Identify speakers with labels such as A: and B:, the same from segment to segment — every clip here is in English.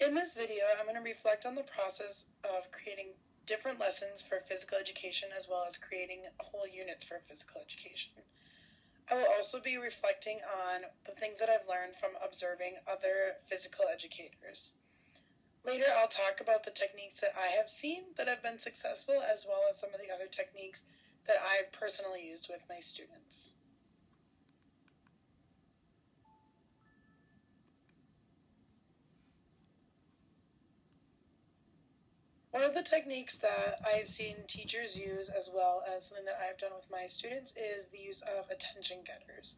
A: In this video, I'm going to reflect on the process of creating different lessons for physical education as well as creating whole units for physical education. I will also be reflecting on the things that I've learned from observing other physical educators. Later, I'll talk about the techniques that I have seen that have been successful as well as some of the other techniques that I've personally used with my students. One of the techniques that I've seen teachers use as well as something that I've done with my students is the use of attention getters.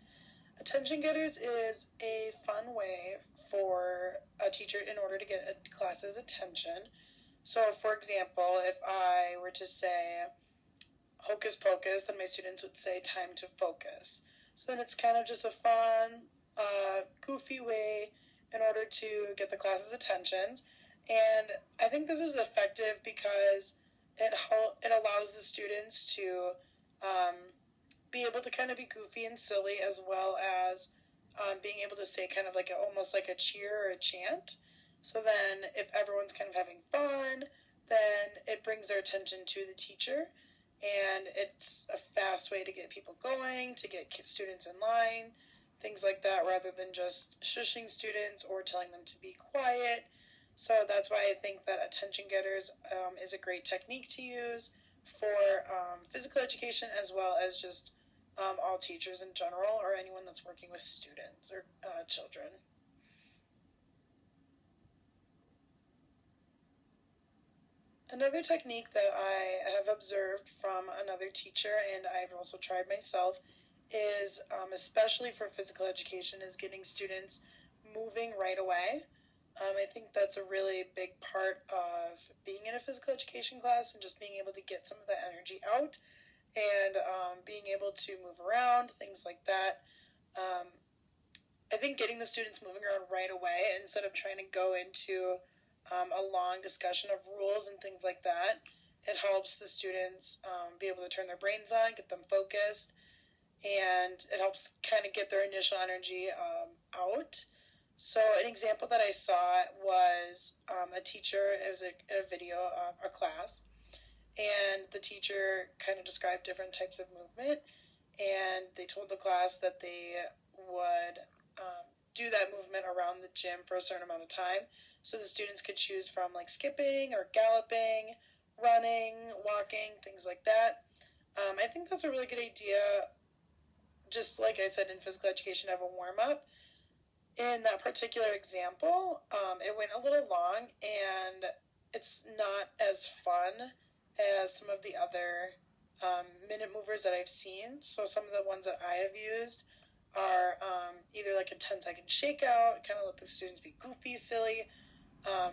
A: Attention getters is a fun way for a teacher in order to get a class's attention. So, for example, if I were to say hocus pocus, then my students would say time to focus. So then it's kind of just a fun, goofy way in order to get the class's attention. And I think this is effective because it allows the students to be able to kind of be goofy and silly as well as being able to say kind of like almost like a cheer or a chant. So then if everyone's kind of having fun, then it brings their attention to the teacher. And it's a fast way to get people going, to get students in line, things like that, rather than just shushing students or telling them to be quiet. So that's why I think that attention getters is a great technique to use for physical education as well as just all teachers in general or anyone that's working with students or children. Another technique that I have observed from another teacher and I've also tried myself is, especially for physical education, is getting students moving right away. I think that's a really big part of being in a physical education class and just being able to get some of that energy out and being able to move around, things like that. I think getting the students moving around right away instead of trying to go into a long discussion of rules and things like that, it helps the students be able to turn their brains on, get them focused, and it helps kind of get their initial energy out. So an example that I saw was a teacher, it was a video of a class, and the teacher kind of described different types of movement, and they told the class that they would do that movement around the gym for a certain amount of time. So the students could choose from like skipping or galloping, running, walking, things like that. I think that's a really good idea. Just like I said in physical education, have a warm-up. In that particular example, it went a little long and it's not as fun as some of the other minute movers that I've seen. So some of the ones that I have used are either like a 10-second shakeout, kind of let the students be goofy, silly,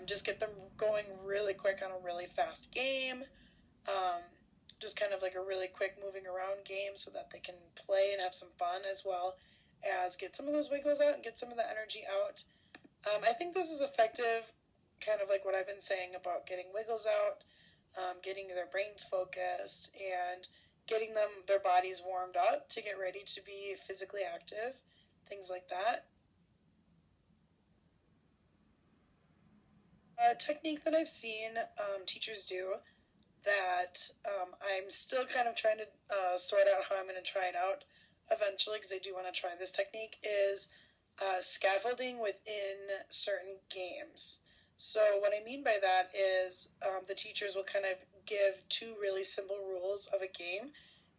A: just get them going really quick on a really fast game, just kind of like a really quick moving around game so that they can play and have some fun as well as get some of those wiggles out and get some of the energy out. I think this is effective, kind of like what I've been saying about getting wiggles out, getting their brains focused, and getting their bodies warmed up to get ready to be physically active, things like that. A technique that I've seen teachers do that I'm still kind of trying to sort out how I'm going to try it out eventually, because I do want to try this technique, is scaffolding within certain games. So what I mean by that is the teachers will kind of give two really simple rules of a game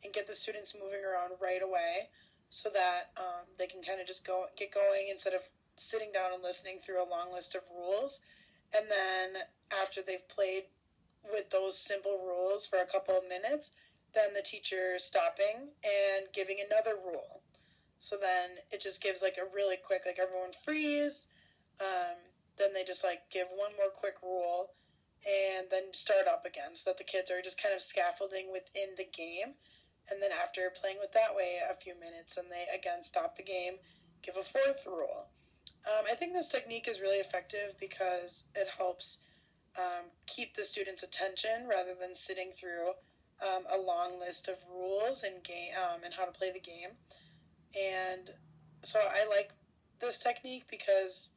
A: and get the students moving around right away so that they can kind of just get going instead of sitting down and listening through a long list of rules. And then after they've played with those simple rules for a couple of minutes, then the teacher stopping and giving another rule. So then it just gives like a really quick, like everyone freeze, then they just like give one more quick rule and then start up again so that the kids are just kind of scaffolding within the game. And then after playing with that way a few minutes and they again stop the game, give a fourth rule. I think this technique is really effective because it helps keep the students' attention rather than sitting through a long list of rules and and how to play the game. And so I like this technique because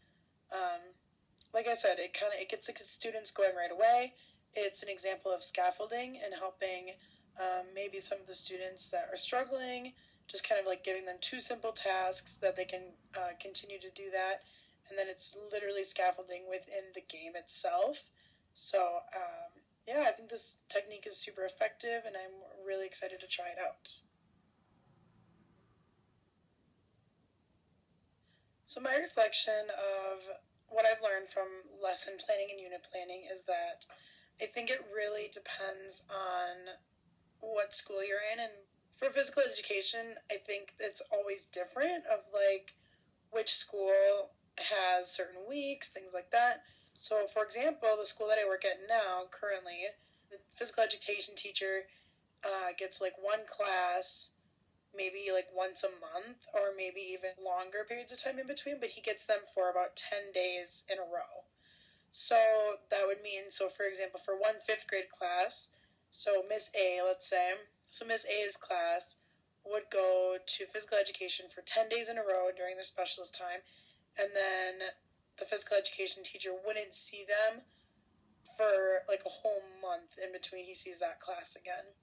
A: like I said, it gets the students going right away. It's an example of scaffolding and helping maybe some of the students that are struggling, just kind of like giving them two simple tasks that they can continue to do that, and then it's literally scaffolding within the game itself. So yeah, I think this technique is super effective, and I'm really excited to try it out. So my reflection of what I've learned from lesson planning and unit planning is that I think it really depends on what school you're in. And for physical education, I think it's always different of like which school has certain weeks, things like that. So for example, the school that I work at now currently, the physical education teacher gets like one class maybe like once a month or maybe even longer periods of time in between, but he gets them for about 10 days in a row. So that would mean, so for example, for one fifth grade class, so Miss A, let's say, so Miss A's class would go to physical education for 10 days in a row during their specialist time, and then the physical education teacher wouldn't see them for like a whole month in between he sees that class again.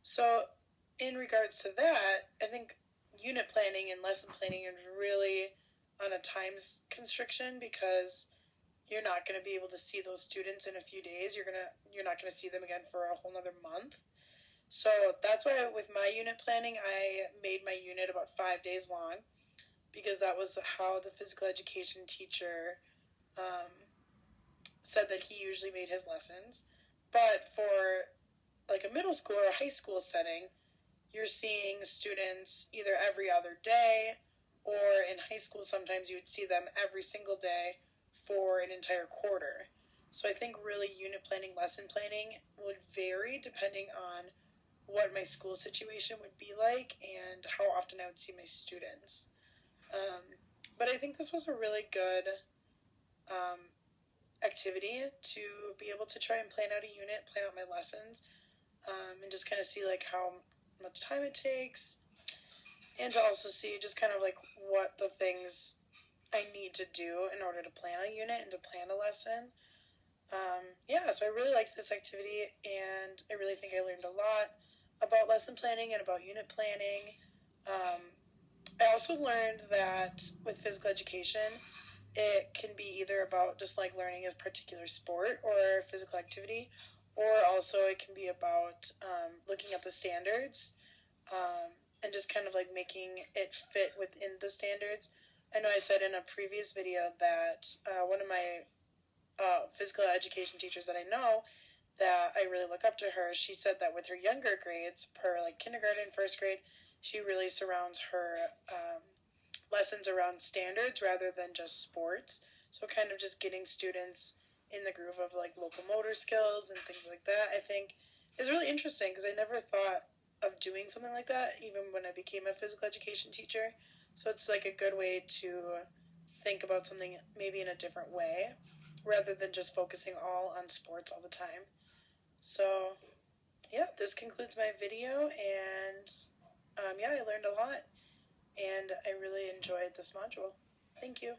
A: So in regards to that, I think unit planning and lesson planning is really on a times constriction because you're not going to be able to see those students in a few days. You're not going to see them again for a whole nother month. So that's why with my unit planning, I made my unit about 5 days long because that was how the physical education teacher said that he usually made his lessons. But for like a middle school or a high school setting, you're seeing students either every other day, or in high school sometimes you would see them every single day for an entire quarter. So I think really unit planning, lesson planning would vary depending on what my school situation would be like and how often I would see my students. But I think this was a really good activity to be able to try and plan out a unit, plan out my lessons, and just kind of see like how much time it takes, and to also see just kind of like what the things I need to do in order to plan a unit and to plan a lesson. Yeah, so I really liked this activity, and I really think I learned a lot about lesson planning and about unit planning. I also learned that with physical education, it can be either about just like learning a particular sport or physical activity, or also it can be about looking at the standards and just kind of like making it fit within the standards. I know I said in a previous video that one of my physical education teachers that I know that I really look up to her, she said that with her younger grades, per like kindergarten, first grade, she really surrounds her lessons around standards rather than just sports. So kind of just getting students in the groove of like locomotor skills and things like that, I think is really interesting because I never thought of doing something like that even when I became a physical education teacher. So it's like a good way to think about something maybe in a different way rather than just focusing all on sports all the time. So yeah, this concludes my video, and yeah, I learned a lot and I really enjoyed this module. Thank you.